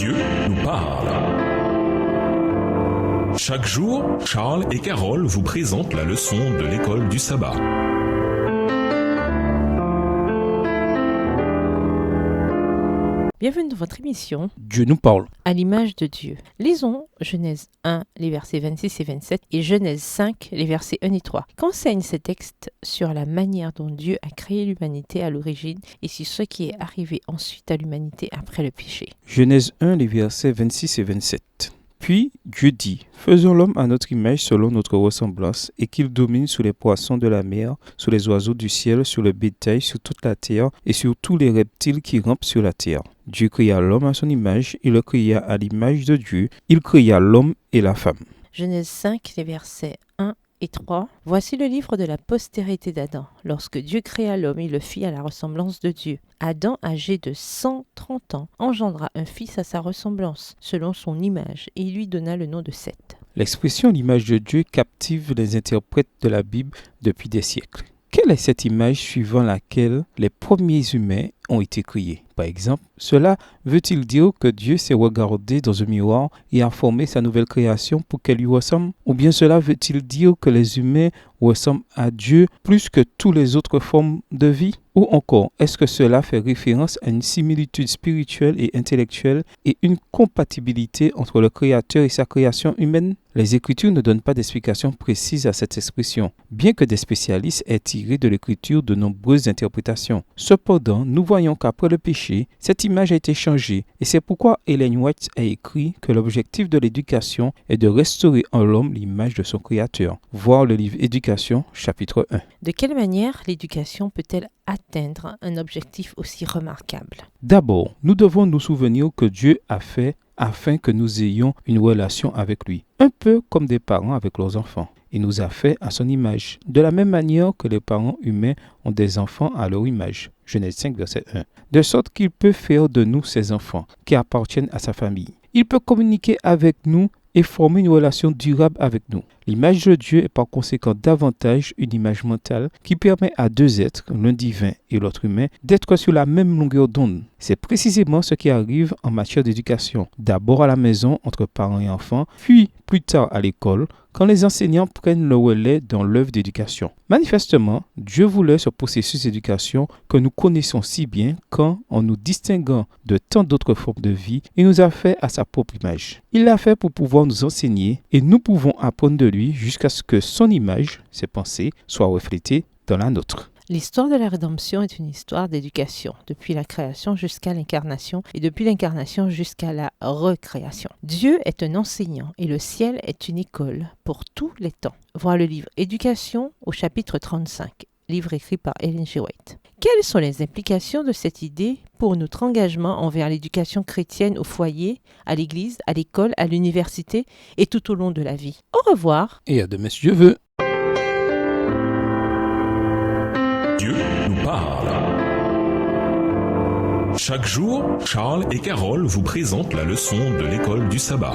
Dieu nous parle. Chaque jour, Charles et Carole vous présentent la leçon de l'école du sabbat. Bienvenue dans votre émission Dieu nous parle. À l'image de Dieu. Lisons Genèse 1, les versets 26 et 27 et Genèse 5, les versets 1 et 3. Qu'enseignent ces textes sur la manière dont Dieu a créé l'humanité à l'origine et sur ce qui est arrivé ensuite à l'humanité après le péché. Genèse 1, les versets 26 et 27. Puis Dieu dit, faisons l'homme à notre image selon notre ressemblance, et qu'il domine sur les poissons de la mer, sur les oiseaux du ciel, sur le bétail, sur toute la terre, et sur tous les reptiles qui rampent sur la terre. Dieu créa l'homme à son image, il le créa à l'image de Dieu, il créa l'homme et la femme. Genèse 5, les versets 1 et 3. Voici le livre de la postérité d'Adam. Lorsque Dieu créa l'homme, il le fit à la ressemblance de Dieu. Adam, âgé de 130 ans, engendra un fils à sa ressemblance, selon son image, et il lui donna le nom de Seth. L'expression l'image de Dieu captive les interprètes de la Bible depuis des siècles. Quelle est cette image suivant laquelle les premiers humains ont été créés? Par exemple, cela veut-il dire que Dieu s'est regardé dans un miroir et a formé sa nouvelle création pour qu'elle lui ressemble? Ou bien cela veut-il dire que les humains ressemblent à Dieu plus que toutes les autres formes de vie? Ou encore, est-ce que cela fait référence à une similitude spirituelle et intellectuelle et une compatibilité entre le Créateur et sa création humaine? Les Écritures ne donnent pas d'explication précise à cette expression, bien que des spécialistes aient tiré de l'Écriture de nombreuses interprétations. Cependant, nous voyons qu'après le péché, cette image a été changée, et c'est pourquoi Ellen White a écrit que l'objectif de l'éducation est de restaurer en l'homme l'image de son Créateur. Voir le livre Éducation, chapitre 1. De quelle manière l'éducation peut-elle atteindre un objectif aussi remarquable? D'abord, nous devons nous souvenir que Dieu a fait afin que nous ayons une relation avec lui, un peu comme des parents avec leurs enfants. Il nous a fait à son image, de la même manière que les parents humains ont des enfants à leur image. Genèse 5, verset 1. De sorte qu'il peut faire de nous ses enfants, qui appartiennent à sa famille. Il peut communiquer avec nous et former une relation durable avec nous. L'image de Dieu est par conséquent davantage une image mentale qui permet à deux êtres, l'un divin et l'autre humain, d'être sur la même longueur d'onde. C'est précisément ce qui arrive en matière d'éducation. D'abord à la maison entre parents et enfants, puis plus tard à l'école, quand les enseignants prennent le relais dans l'œuvre d'éducation. Manifestement, Dieu voulait ce processus d'éducation que nous connaissons si bien quand, en nous distinguant de tant d'autres formes de vie, il nous a fait à sa propre image. Il l'a fait pour pouvoir nous enseigner et nous pouvons apprendre de lui jusqu'à ce que son image, ses pensées, soient reflétées dans la nôtre. L'histoire de la rédemption est une histoire d'éducation, depuis la création jusqu'à l'incarnation et depuis l'incarnation jusqu'à la recréation. Dieu est un enseignant et le ciel est une école pour tous les temps. Voir le livre Éducation au chapitre 35, livre écrit par Ellen G. White. Quelles sont les implications de cette idée pour notre engagement envers l'éducation chrétienne au foyer, à l'église, à l'école, à l'université et tout au long de la vie? Au revoir. Et à demain si Dieu veut. Dieu nous parle. Chaque jour, Charles et Carole vous présentent la leçon de l'école du sabbat.